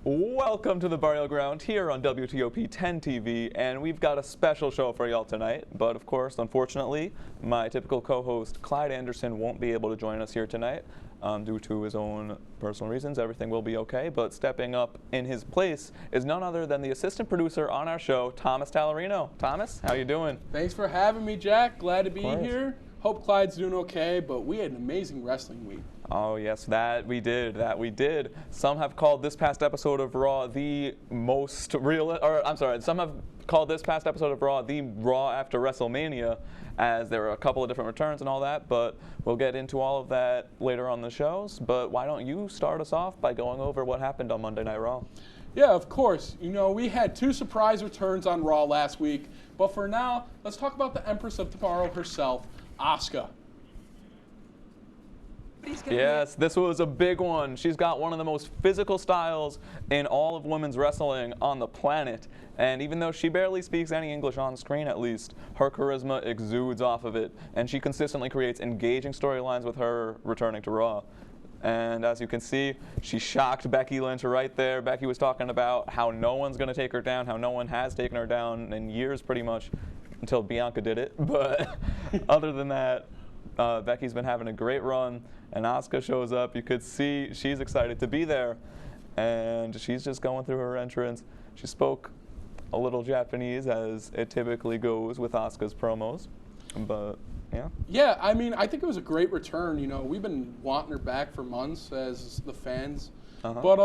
Welcome to the Burial Ground here on WTOP 10 TV, and we've got a special show for y'all tonight. But of course, unfortunately, my typical co-host Clyde Anderson won't be able to join us here tonight due to his own personal reasons. Everything will be okay, but stepping up in his place is none other than the assistant producer on our show, Thomas Tallarino. Thomas, how you doing? Thanks for having me, Jack. Glad to be here. Hope Clyde's doing okay, but we had an amazing wrestling week. Oh yes, that we did. Some have called this past episode of Raw the most real, or I'm sorry, some have called this past episode of Raw the Raw after WrestleMania, as there were a couple of different returns and all that, but we'll get into all of that later on the shows. But why don't you start us off by going over what happened on Monday Night Raw? Yeah, of course. You know, we had two surprise returns on Raw last week, but for now, let's talk about the Empress of Tomorrow herself, Asuka. Yes, this was a big one. She's got one of the most physical styles in all of women's wrestling on the planet. And even though she barely speaks any English on screen, at least, her charisma exudes off of it. And she consistently creates engaging storylines with her returning to Raw. And as you can see, she shocked Becky Lynch right there. Becky was talking about how no one's going to take her down, how no one has taken her down in years pretty much, until Bianca did it. But other than that, Becky's been having a great run, and Asuka shows up. You could see she's excited to be there, and she's just going through her entrance. She spoke a little Japanese, as it typically goes with Asuka's promos, but yeah. Yeah, I mean, I think it was a great return. You know, we've been wanting her back for months as the fans, but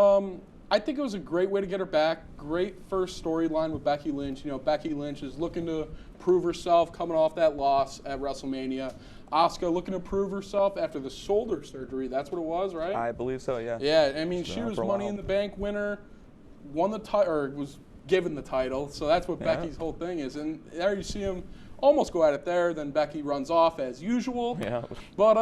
I think it was a great way to get her back. Great first storyline with Becky Lynch. You know, Becky Lynch is looking to prove herself coming off that loss at WrestleMania. Asuka looking to prove herself after the shoulder surgery. That's what it was, right? I believe so, yeah. Yeah, I mean, she was Money in the Bank winner, won the title, or was given the title. So that's what Becky's whole thing is. And there you see him almost go at it there. Then Becky runs off as usual. Yeah. But,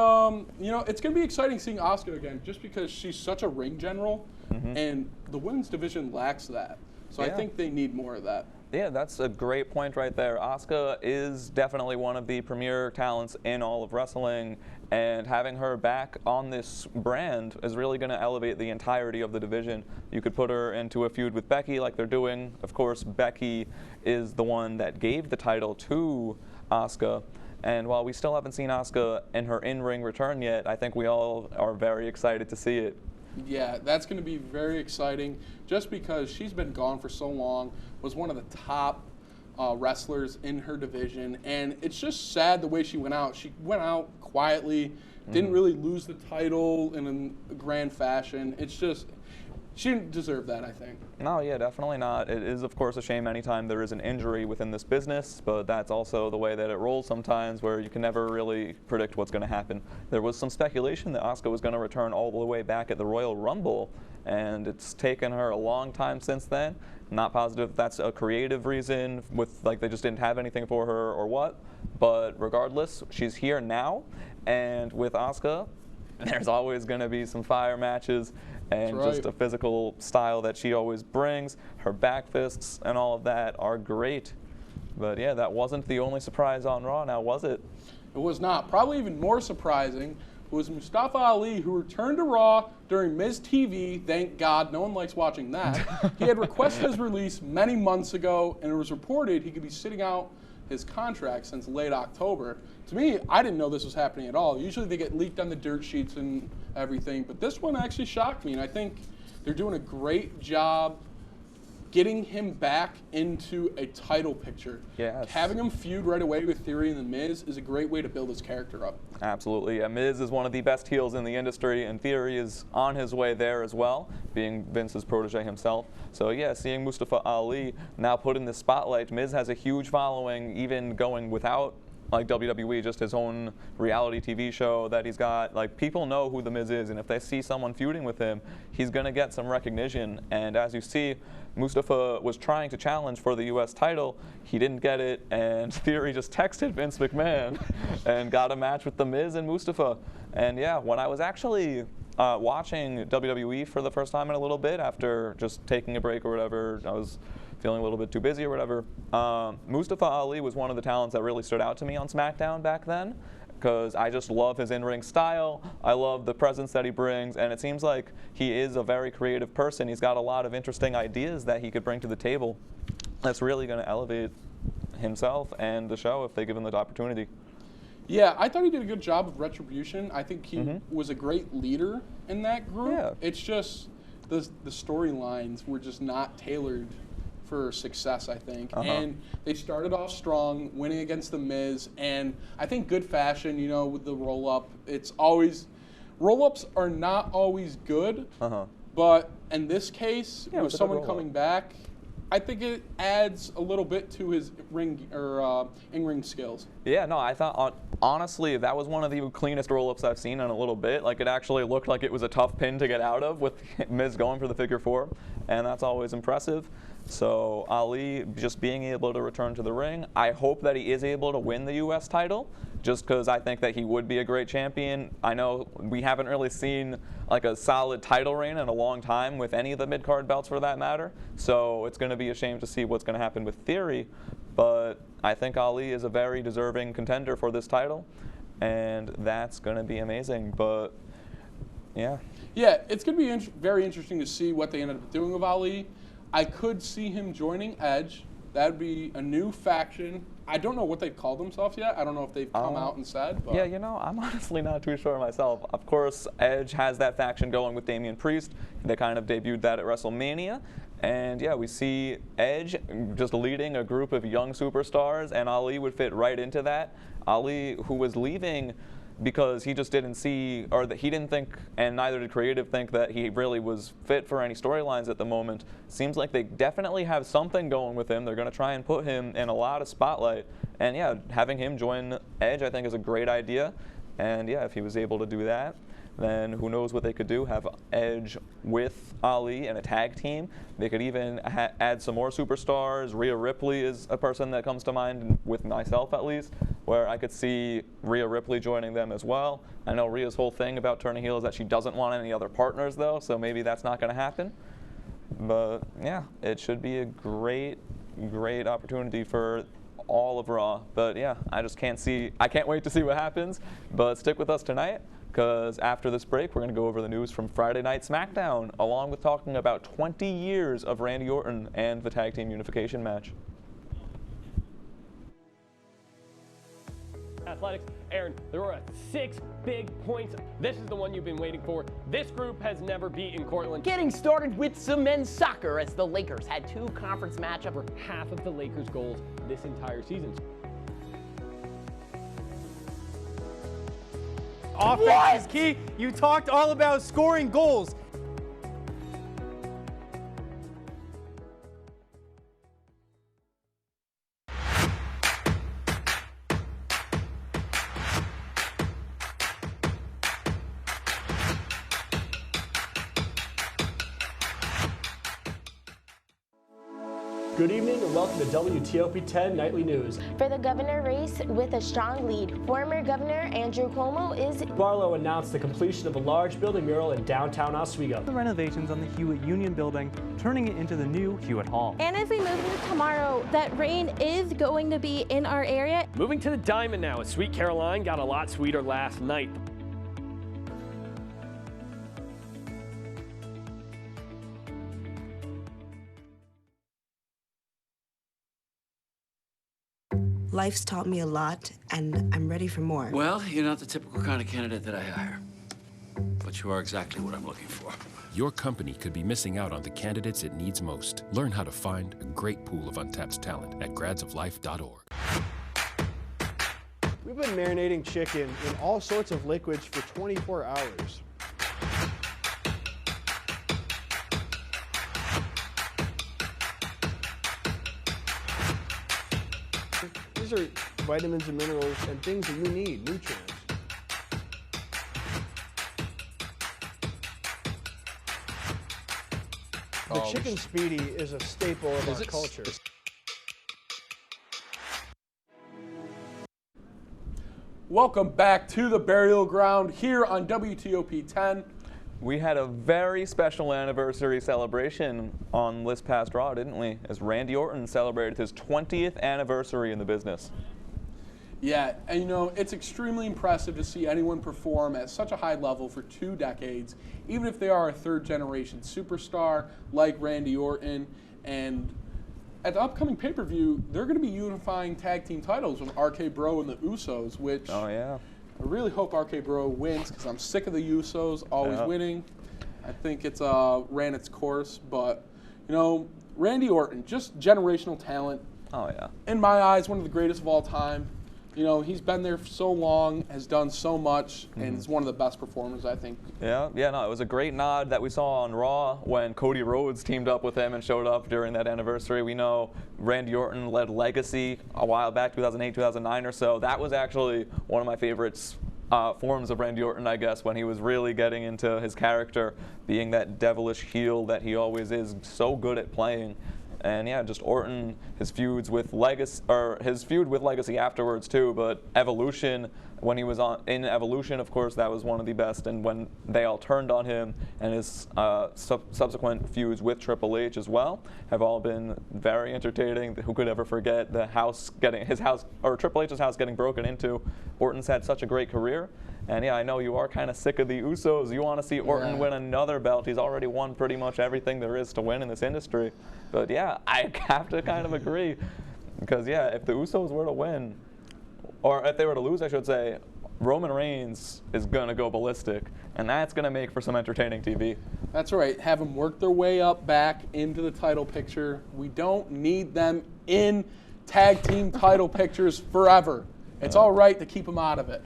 you know, it's going to be exciting seeing Asuka again just because she's such a ring general. And the women's division lacks that. So I think they need more of that. Yeah, that's a great point right there. Asuka is definitely one of the premier talents in all of wrestling, and having her back on this brand is really going to elevate the entirety of the division. You could put her into a feud with Becky like they're doing. Of course, Becky is the one that gave the title to Asuka. And while we still haven't seen Asuka in her in-ring return yet, I think we all are very excited to see it. Yeah, that's going to be very exciting just because she's been gone for so long, was one of the top wrestlers in her division, and it's just sad the way she went out. She went out quietly, didn't really lose the title in a grand fashion. It's just, she didn't deserve that, I think. No, yeah, definitely not. It is, of course, a shame anytime there is an injury within this business, but that's also the way that it rolls sometimes, where you can never really predict what's going to happen. There was some speculation that Asuka was going to return all the way back at the Royal Rumble, and it's taken her a long time since then. Not positive if that's a creative reason, with like they just didn't have anything for her or what, but regardless, she's here now, and with Asuka, there's always going to be some fire matches and just a physical style that she always brings. Her back fists and all of that are great. But yeah, that wasn't the only surprise on Raw now, was it? It was not. Probably even more surprising was Mustafa Ali, who returned to Raw during Miz TV. Thank God, no one likes watching that. He had requested his release many months ago, and it was reported he could be sitting out his contract since late October. To me, I didn't know this was happening at all. Usually they get leaked on the dirt sheets and everything, but this one actually shocked me, and I think they're doing a great job getting him back into a title picture. Yes. Having him feud right away with Theory and The Miz is a great way to build his character up. Absolutely. Miz is one of the best heels in the industry, and Theory is on his way there as well, being Vince's protege himself. So yeah, seeing Mustafa Ali now put in the spotlight, Miz has a huge following, even going without like WWE, just his own reality TV show that he's got. Like, people know who The Miz is, and if they see someone feuding with him, he's going to get some recognition. And as you see, Mustafa was trying to challenge for the U.S. title. He didn't get it, and Theory just texted Vince McMahon and got a match with The Miz and Mustafa. And yeah, when I was actually watching WWE for the first time in a little bit after just taking a break or whatever, I was feeling a little bit too busy or whatever, Mustafa Ali was one of the talents that really stood out to me on SmackDown back then. because I just love his in-ring style. I love the presence that he brings, and it seems like he is a very creative person. He's got a lot of interesting ideas that he could bring to the table that's really going to elevate himself and the show if they give him the opportunity. Yeah, I thought he did a good job of Retribution. I think he was a great leader in that group. Yeah. It's just the storylines were just not tailored for success, I think. And they started off strong, winning against The Miz, and I think good fashion, you know, with the roll-up. It's always, roll-ups are not always good, but in this case, with someone coming back, I think it adds a little bit to his in-ring skills. Yeah, no, I thought, honestly, that was one of the cleanest roll-ups I've seen in a little bit. Like, it actually looked like it was a tough pin to get out of with Miz going for the figure four, and that's always impressive. So Ali just being able to return to the ring, I hope that he is able to win the U.S. title, just because I think that he would be a great champion. I know we haven't really seen like a solid title reign in a long time with any of the mid-card belts for that matter, so it's going to be a shame to see what's going to happen with Theory, but I think Ali is a very deserving contender for this title, and that's going to be amazing. But yeah. Yeah, it's going to be very interesting to see what they ended up doing with Ali. I could see him joining Edge. That would be a new faction. I don't know what they've called themselves yet. I don't know if they've come out and said. But. Yeah, you know, I'm honestly not too sure myself. Of course, Edge has that faction going with Damian Priest. They kind of debuted that at WrestleMania. And yeah, we see Edge just leading a group of young superstars, and Ali would fit right into that. Ali, who was leaving because he just didn't see, or that he didn't think, and neither did creative think, that he really was fit for any storylines at the moment. Seems like they definitely have something going with him. They're going to try and put him in a lot of spotlight. And yeah, having him join Edge I think is a great idea. And yeah, if he was able to do that, then who knows what they could do, have Edge with Ali in a tag team. They could even add some more superstars. Rhea Ripley is a person that comes to mind, with myself at least, where I could see Rhea Ripley joining them as well. I know Rhea's whole thing about turning heel is that she doesn't want any other partners though, so maybe that's not going to happen. But yeah, it should be a great opportunity for all of Raw. But yeah, I can't wait to see what happens. But stick with us tonight, because after this break, we're going to go over the news from Friday Night SmackDown, along with talking about 20 years of Randy Orton and the Tag Team Unification match. Athletics. Aaron, there were 6 big points. This is the one you've been waiting for. This group has never beaten Cortland. Getting started with some men's soccer, as the Lakers had 2 conference matchups For half of the Lakers' goals this entire season. Offense is key. You talked all about scoring goals. Good evening and welcome to WTOP 10 Nightly News. For the governor race with a strong lead, former Governor Andrew Cuomo is... Barlow announced the completion of a large building mural in downtown Oswego. The renovations on the Hewitt Union building, turning it into the new Hewitt Hall. And as we move into tomorrow, that rain is going to be in our area. Moving to the Diamond now, as Sweet Caroline got a lot sweeter last night. Life's taught me a lot, and I'm ready for more. Well, you're not the typical kind of candidate that I hire. But you are exactly what I'm looking for. Your company could be missing out on the candidates it needs most. Learn how to find a great pool of untapped talent at gradsoflife.org. We've been marinating chicken in all sorts of liquids for 24 hours. These are vitamins and minerals and things that you need, nutrients. The chicken speedy is a staple of our culture. Welcome back to the burial ground here on WTOP 10. We had a very special anniversary celebration on this past Raw, didn't we? As Randy Orton celebrated his 20th anniversary in the business. Yeah, and you know, it's extremely impressive to see anyone perform at such a high level for 2 decades, even if they are a third-generation superstar like Randy Orton. And at the upcoming pay-per-view, they're going to be unifying tag team titles with RK Bro and the Usos, which I really hope RK Bro wins because I'm sick of the Usos always winning. I think it's ran its course, but you know, Randy Orton, just generational talent. Oh yeah. In my eyes, one of the greatest of all time. You know, he's been there for so long, has done so much, and is one of the best performers, I think. Yeah, no, it was a great nod that we saw on Raw when Cody Rhodes teamed up with him and showed up during that anniversary. We know Randy Orton led Legacy a while back, 2008, 2009 or so. That was actually one of my favorites. Forms of Randy Orton, I guess, when he was really getting into his character, being that devilish heel that he always is so good at playing. And yeah, just Orton, his feuds with Legacy, or his feud with Legacy afterwards too. But Evolution, when he was in Evolution, of course, that was one of the best. And when they all turned on him, and his subsequent feuds with Triple H as well, have all been very entertaining. Who could ever forget the house getting Triple H's house getting broken into? Orton's had such a great career. And yeah, I know you are kind of sick of the Usos. You want to see Orton win another belt. He's already won pretty much everything there is to win in this industry. But yeah, I have to kind of agree. Because yeah, if the Usos were to win, or if they were to lose, I should say, Roman Reigns is going to go ballistic. And that's going to make for some entertaining TV. That's right. Have them work their way up back into the title picture. We don't need them in tag team title pictures forever. It's all right to keep them out of it.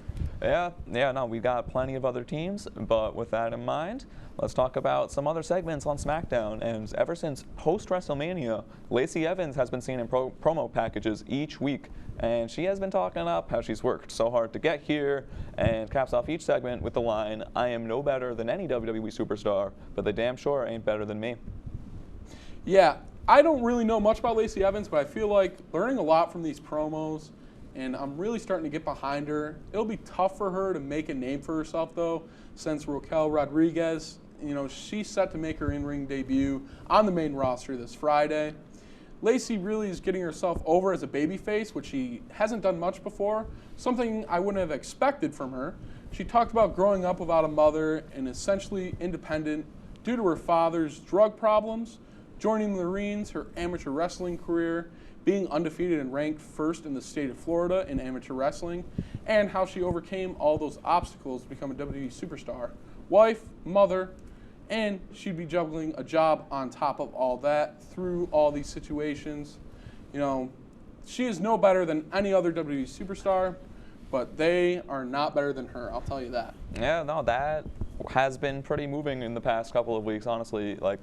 No, we've got plenty of other teams, but with that in mind, let's talk about some other segments on SmackDown. And ever since post-WrestleMania, Lacey Evans has been seen in promo packages each week, and she has been talking up how she's worked so hard to get here, and caps off each segment with the line, "I am no better than any WWE superstar, but they damn sure ain't better than me." Yeah, I don't really know much about Lacey Evans, but I feel like learning a lot from these promos, and I'm really starting to get behind her. It'll be tough for her to make a name for herself, though, since Raquel Rodriguez, you know, she's set to make her in-ring debut on the main roster this Friday. Lacey really is getting herself over as a babyface, which she hasn't done much before, something I wouldn't have expected from her. She talked about growing up without a mother and essentially independent due to her father's drug problems, joining the Marines, her amateur wrestling career, being undefeated and ranked first in the state of Florida in amateur wrestling, and how she overcame all those obstacles to become a WWE superstar. Wife, mother, and she'd be juggling a job on top of all that through all these situations. You know, she is no better than any other WWE superstar, but they are not better than her, I'll tell you that. Yeah, no, that has been pretty moving in the past couple of weeks, honestly. Like,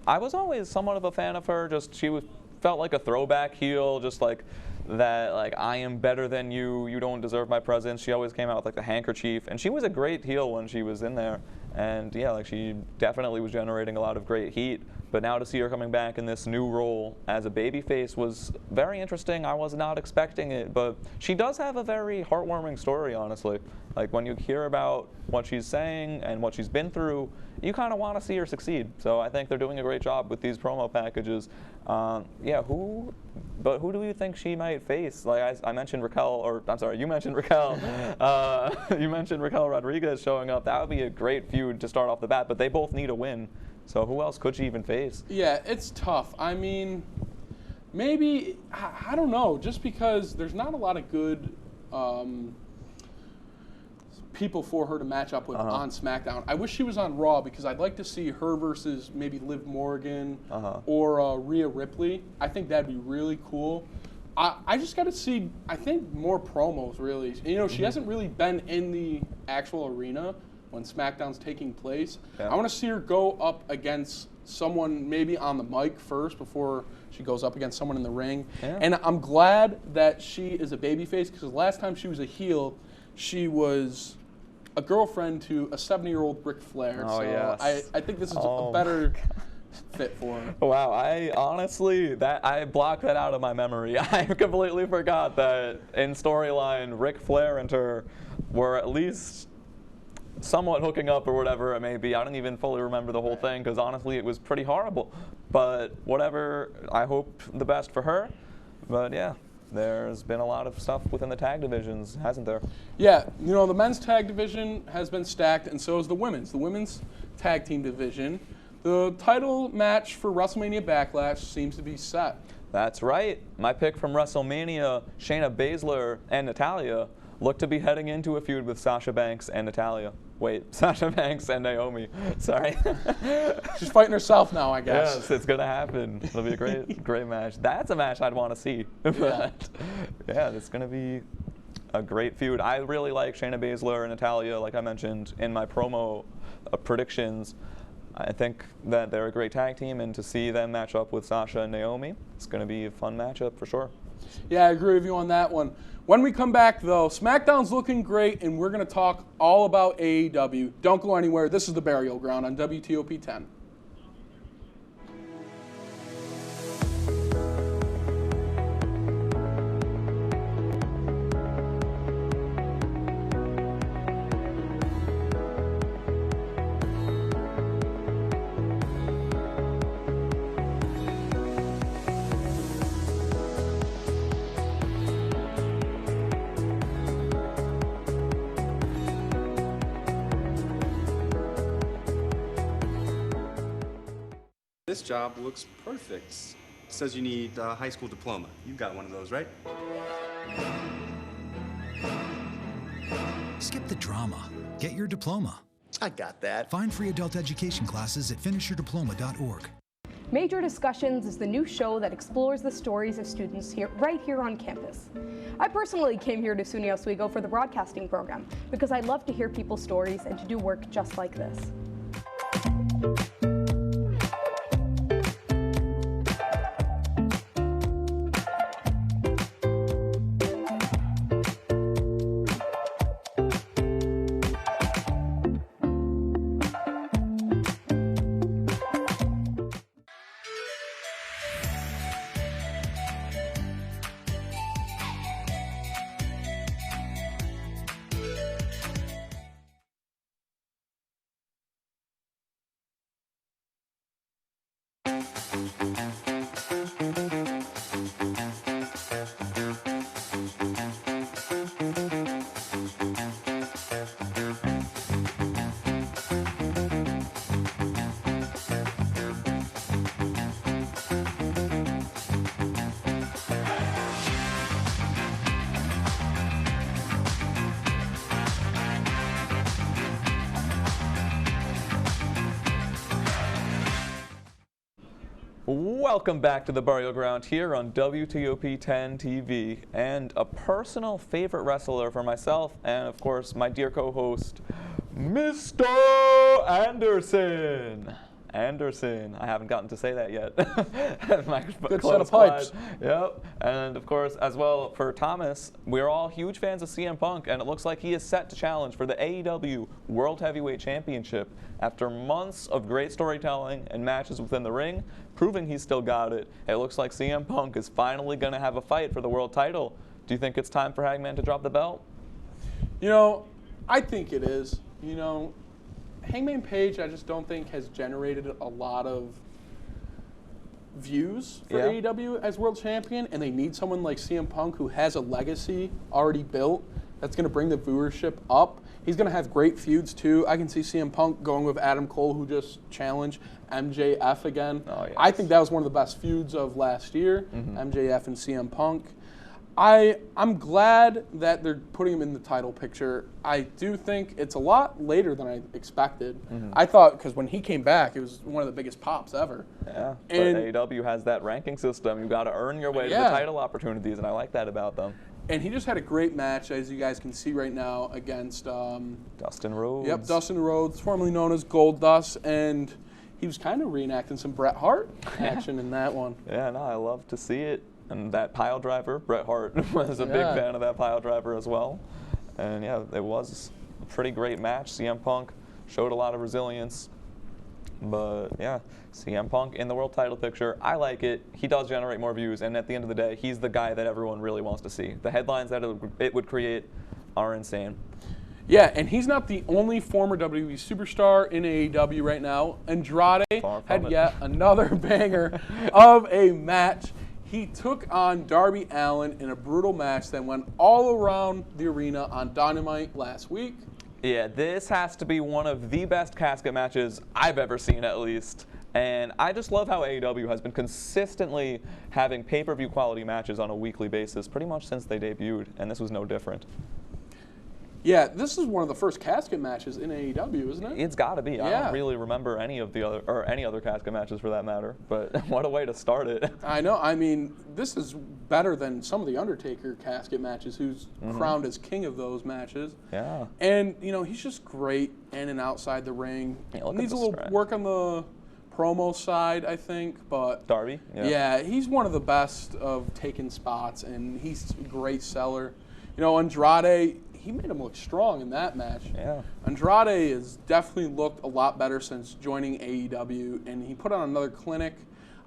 I was always somewhat of a fan of her, felt like a throwback heel, just like that, like, I am better than you, you don't deserve my presence. She always came out with like the handkerchief, and she was a great heel when she was in there. And yeah, like, she definitely was generating a lot of great heat. But now to see her coming back in this new role as a babyface was very interesting. I was not expecting it, but she does have a very heartwarming story, honestly. Like, when you hear about what she's saying and what she's been through, you kind of want to see her succeed. So I think they're doing a great job with these promo packages. Who do you think she might face? Like, I mentioned you mentioned Raquel. You mentioned Raquel Rodriguez showing up. That would be a great feud to start off the bat, but they both need a win. So who else could she even face? Yeah, it's tough. I mean, maybe, I don't know, just because there's not a lot of good people for her to match up with on SmackDown. I wish she was on Raw because I'd like to see her versus maybe Liv Morgan or Rhea Ripley. I think that'd be really cool. I just got to see, I think, more promos, really. You know, she hasn't really been in the actual arena when SmackDown's taking place. Yeah. I want to see her go up against someone maybe on the mic first before she goes up against someone in the ring. Yeah. And I'm glad that she is a babyface because last time she was a heel, she was a girlfriend to a 70-year-old Ric Flair. Oh, so yes. I think this is a better fit for her. Wow, I blocked that out of my memory. I completely forgot that in storyline, Ric Flair and her were at least somewhat hooking up or whatever it may be. I don't even fully remember the whole thing because honestly it was pretty horrible. But whatever, I hope the best for her. But yeah, there's been a lot of stuff within the tag divisions, hasn't there? Yeah, you know, the men's tag division has been stacked, and so is the women's. The women's tag team division. The title match for WrestleMania Backlash seems to be set. That's right. My pick from WrestleMania, Shayna Baszler and Natalya, look to be heading into a feud with Sasha Banks and Natalya. Wait, Sasha Banks and Naomi. Sorry. She's fighting herself now, I guess. Yes, it's going to happen. It'll be a great match. That's a match I'd want to see. But, yeah, it's going to be a great feud. I really like Shayna Baszler and Natalya, like I mentioned in my promo predictions. I think that they're a great tag team, and to see them match up with Sasha and Naomi, it's going to be a fun matchup for sure. Yeah, I agree with you on that one. When we come back, though, SmackDown's looking great, and we're going to talk all about AEW. Don't go anywhere. This is The Burial Ground on WTOP 10. This job looks perfect. It says you need a high school diploma. You got one of those, right? Skip the drama. Get your diploma. I got that. Find free adult education classes at finishyourdiploma.org. Major Discussions is the new show that explores the stories of students right here on campus. I personally came here to SUNY Oswego for the broadcasting program because I love to hear people's stories and to do work just like this. Welcome back to The Burial Ground here on WTOP 10 TV, and a personal favorite wrestler for myself and, of course, my dear co-host, Mr. Anderson. I haven't gotten to say that yet. Good set of pipes. Yep. And, of course, as well, for Thomas, we're all huge fans of CM Punk, and it looks like he is set to challenge for the AEW World Heavyweight Championship after months of great storytelling and matches within the ring, proving he's still got it. It looks like CM Punk is finally going to have a fight for the world title. Do you think it's time for Hangman to drop the belt? You know, I think it is. You know, Hangman Page, I just don't think has generated a lot of views for AEW as world champion, and they need someone like CM Punk who has a legacy already built that's going to bring the viewership up. He's going to have great feuds, too. I can see CM Punk going with Adam Cole, who just challenged MJF again. Oh, yes. I think that was one of the best feuds of last year, MJF and CM Punk. I'm glad that they're putting him in the title picture. I do think it's a lot later than I expected. I thought, because when he came back, it was one of the biggest pops ever. Yeah, but AEW has that ranking system. You've got to earn your way to the title opportunities, and I like that about them. And he just had a great match, as you guys can see right now, against Dustin Rhodes. Yep, Dustin Rhodes, formerly known as Goldust, and he was kind of reenacting some Bret Hart action in that one. Yeah, no, I love to see it. And that pile driver, Bret Hart was a big fan of that pile driver as well. And yeah, it was a pretty great match. CM Punk showed a lot of resilience. But yeah, CM Punk in the world title picture, I like it. He does generate more views, and at the end of the day, he's the guy that everyone really wants to see. The headlines that it would create are insane. Yeah, and he's not the only former WWE superstar in AEW right now. Andrade had yet another banger of a match. he took on Darby Allin in a brutal match that went all around the arena on Dynamite last week. Yeah, this has to be one of the best casket matches I've ever seen, at least. And I just love how AEW has been consistently having pay-per-view quality matches on a weekly basis pretty much since they debuted, and this was no different. Yeah, this is one of the first casket matches in AEW, isn't it? It's got to be. Yeah. I don't really remember any of the other, or any other casket matches for that matter, but what a way to start it. I know. I mean, this is better than some of the Undertaker casket matches, who's crowned as king of those matches. Yeah. And, you know, he's just great in and outside the ring. Yeah, needs a little work on the promo side, I think, but Darby? Yeah, he's one of the best of taking spots, and he's a great seller. You know, Andrade, he made him look strong in that match. Yeah. Andrade has definitely looked a lot better since joining AEW, and he put on another clinic.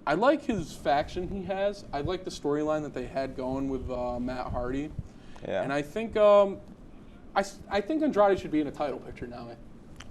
I like his faction he has. I like the storyline that they had going with Matt Hardy. Yeah. And I think I think Andrade should be in a title picture now.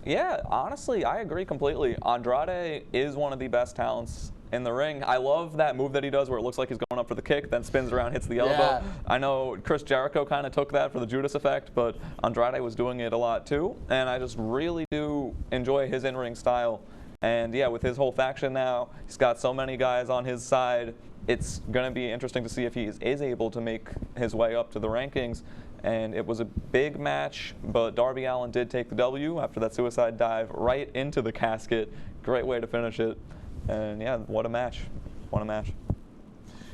Yeah, honestly, I agree completely. Andrade is one of the best talents in the ring. I love that move that he does where it looks like he's going up for the kick, then spins around, hits the elbow. Yeah. I know Chris Jericho kind of took that for the Judas effect, but Andrade was doing it a lot too, and I just really do enjoy his in-ring style. And yeah, with his whole faction now, he's got so many guys on his side. It's going to be interesting to see if he is able to make his way up to the rankings. And it was a big match, but Darby Allin did take the W after that suicide dive right into the casket. Great way to finish it. And yeah, what a match. What a match.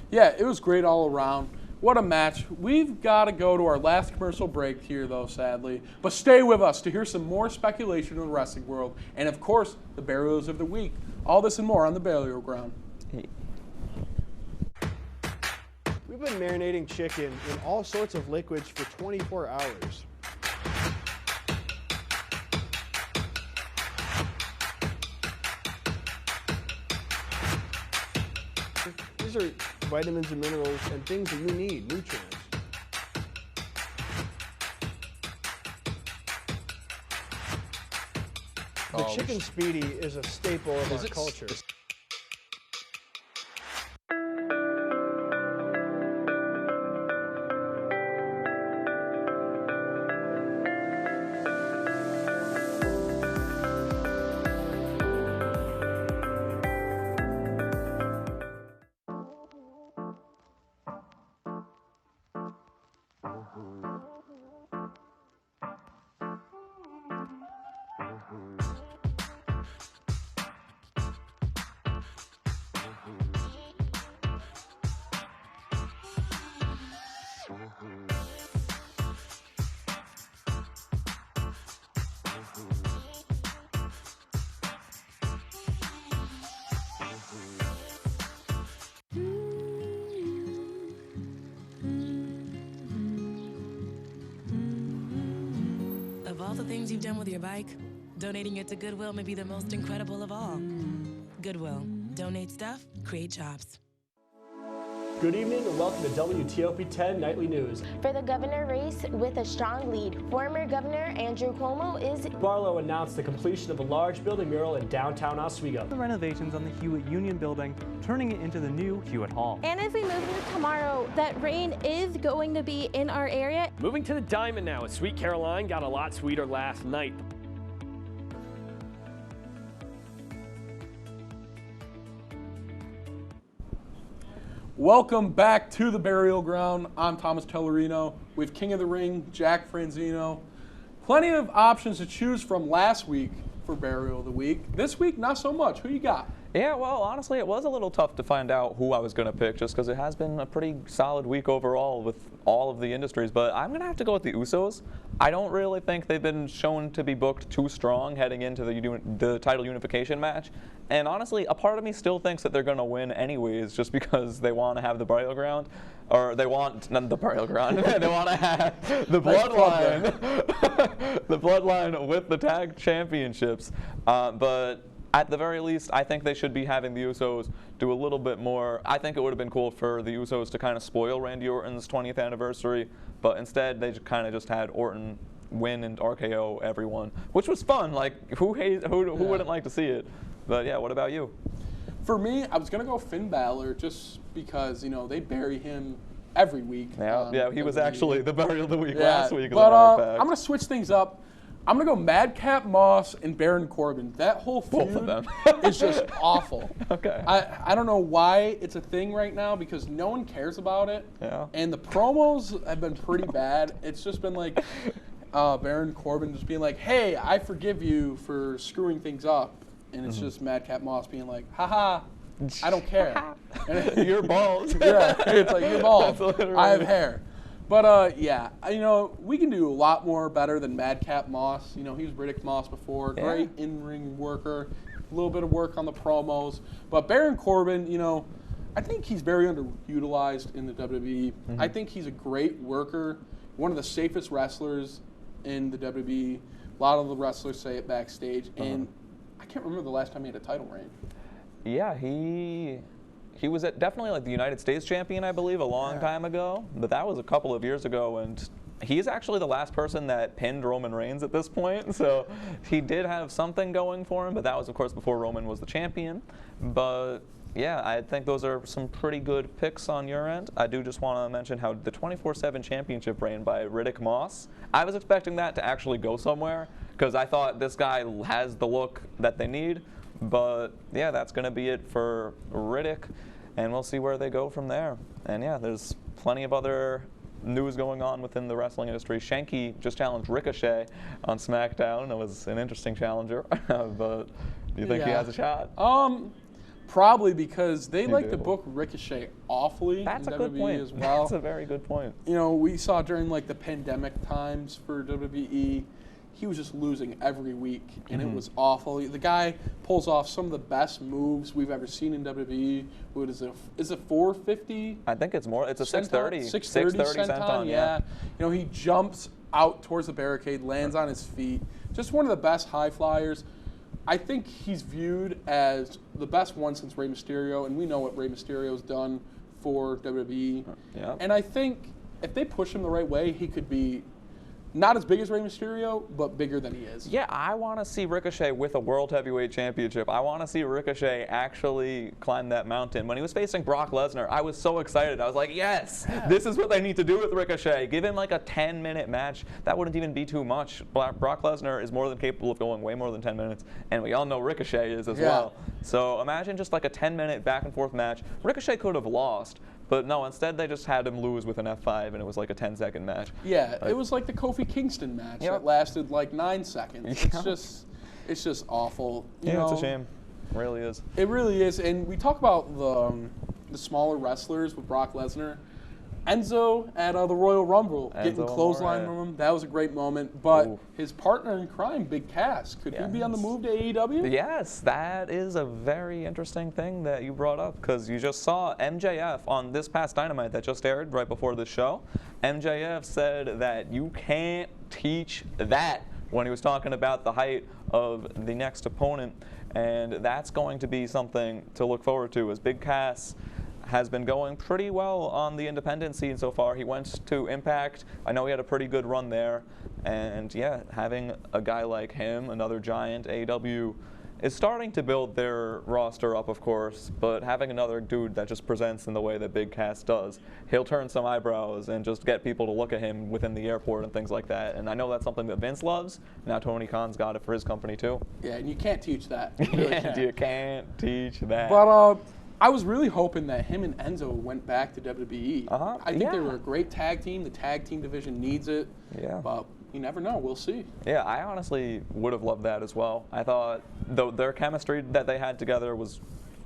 Yeah, it was great all around. What a match. We've got to go to our last commercial break here, though, sadly. But stay with us to hear some more speculation in the wrestling world. And, of course, the burials of the week. All this and more on the Burial Ground. We've been marinating chicken in all sorts of liquids for 24 hours. These are vitamins and minerals and things that you need, nutrients. The chicken speedy is a staple of our culture. Of all the things you've done with your bike, donating it to Goodwill may be the most incredible of all. Goodwill. Donate stuff, create jobs. Good evening and welcome to WTOP 10 Nightly News. For the governor race with a strong lead, former Governor Andrew Cuomo is... Barlow announced the completion of a large building mural in downtown Oswego. The renovations on the Hewitt Union building, turning it into the new Hewitt Hall. And as we move into tomorrow, that rain is going to be in our area. Moving to the Diamond now, as Sweet Caroline got a lot sweeter last night. Welcome back to the Burial Ground. I'm Thomas Tellerino with King of the Ring, Jack Franzino. Plenty of options to choose from last week for Burial of the Week. This week, not so much. Who you got? Yeah, well, honestly, it was a little tough to find out who I was going to pick just because it has been a pretty solid week overall with all of the industries. But I'm going to have to go with the Usos. I don't really think they've been shown to be booked too strong heading into the title unification match. And honestly, a part of me still thinks that they're going to win anyways just because they want to have the burial ground. Or they want, not the burial ground, they want to have the bloodline. The bloodline with the tag championships. But at the very least, I think they should be having the Usos do a little bit more. I think it would have been cool for the Usos to kind of spoil Randy Orton's 20th anniversary, but instead they kind of just had Orton win and RKO everyone, which was fun. Like, who wouldn't like to see it? But yeah, what about you? For me, I was going to go Finn Balor just because, you know, they bury him every week. Yeah, he was actually the burial of the week Yeah, last week. But I'm going to switch things up. I'm going to go Madcap Moss and Baron Corbin. That whole feud is just awful. Okay. I don't know why it's a thing right now because no one cares about it. Yeah. And the promos have been pretty bad. It's just been like Baron Corbin just being like, hey, I forgive you for screwing things up. And it's just Madcap Moss being like, haha, I don't care. You're bald. Yeah, it's like, you're bald. I have hair. But, yeah, you know, we can do a lot more better than Madcap Moss. You know, he was Riddick Moss before. Yeah. Great in-ring worker. A little bit of work on the promos. But Baron Corbin, you know, I think he's very underutilized in the WWE. I think he's a great worker, one of the safest wrestlers in the WWE. A lot of the wrestlers say it backstage. And I can't remember the last time he had a title reign. Yeah, he was definitely like the United States champion, I believe, a long time ago. But that was a couple of years ago, and he's actually the last person that pinned Roman Reigns at this point. So he did have something going for him, but that was, of course, before Roman was the champion. But yeah, I think those are some pretty good picks on your end. I do just want to mention how the 24/7 championship reign by Riddick Moss, I was expecting that to actually go somewhere because I thought this guy has the look that they need. But yeah, that's going to be it for Riddick, and we'll see where they go from there. And yeah, there's plenty of other news going on within the wrestling industry. Shanky just challenged Ricochet on SmackDown. It was an interesting challenger, but do you think he has a shot? Probably because they like to book Ricochet awfully. That's in a good WWE point. as well. That's a very good point. You know, we saw during like the pandemic times for WWE, he was just losing every week, and it was awful. The guy pulls off some of the best moves we've ever seen in WWE. What is it? Is it 450? I think it's more. It's a 630. 630 senton, yeah. You know, he jumps out towards the barricade, lands on his feet. Just one of the best high flyers. I think he's viewed as the best one since Rey Mysterio, and we know what Rey Mysterio's done for WWE. Yeah. And I think if they push him the right way, he could be not as big as Rey Mysterio, but bigger than he is. Yeah, I want to see Ricochet with a World Heavyweight Championship. I want to see Ricochet actually climb that mountain. When he was facing Brock Lesnar, I was so excited. I was like, yes, this is what they need to do with Ricochet. Give him like a 10-minute match. That wouldn't even be too much. Brock Lesnar is more than capable of going way more than 10 minutes, and we all know Ricochet is as well. So imagine just like a 10-minute back-and-forth match. Ricochet could have lost, but no, instead they just had him lose with an F5, and it was like a 10-second match. Yeah, it was like the Kofi Kingston match that lasted like 9 seconds. It's just awful. You know, it's a shame. It really is. It really is. And we talk about the smaller wrestlers with Brock Lesnar. Enzo at the Royal Rumble getting clothesline from him. That was a great moment. But his partner in crime, Big Cass, could he be on the move to AEW? Yes, that is a very interesting thing that you brought up because you just saw MJF on this past Dynamite that just aired right before the show. MJF said that you can't teach that when he was talking about the height of the next opponent. And that's going to be something to look forward to as Big Cass has been going pretty well on the independent scene so far. He went to Impact. I know he had a pretty good run there. And yeah, having a guy like him, another giant, AEW, is starting to build their roster up, of course, but having another dude that just presents in the way that Big Cass does, he'll turn some eyebrows and just get people to look at him within the airport and things like that. And I know that's something that Vince loves. Now Tony Khan's got it for his company too. Yeah, and you can't teach that. You really can't. You can't teach that. But I was really hoping that him and Enzo went back to WWE. I think they were a great tag team. The tag team division needs it. Yeah. But you never know. We'll see. Yeah, I honestly would have loved that as well. I thought their chemistry that they had together was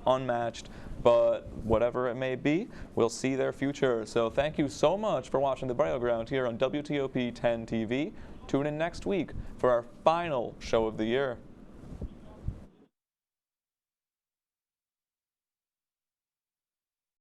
unmatched, but whatever it may be, we'll see their future. So thank you so much for watching The Burial Ground here on WTOP 10 TV. Tune in next week for our final show of the year.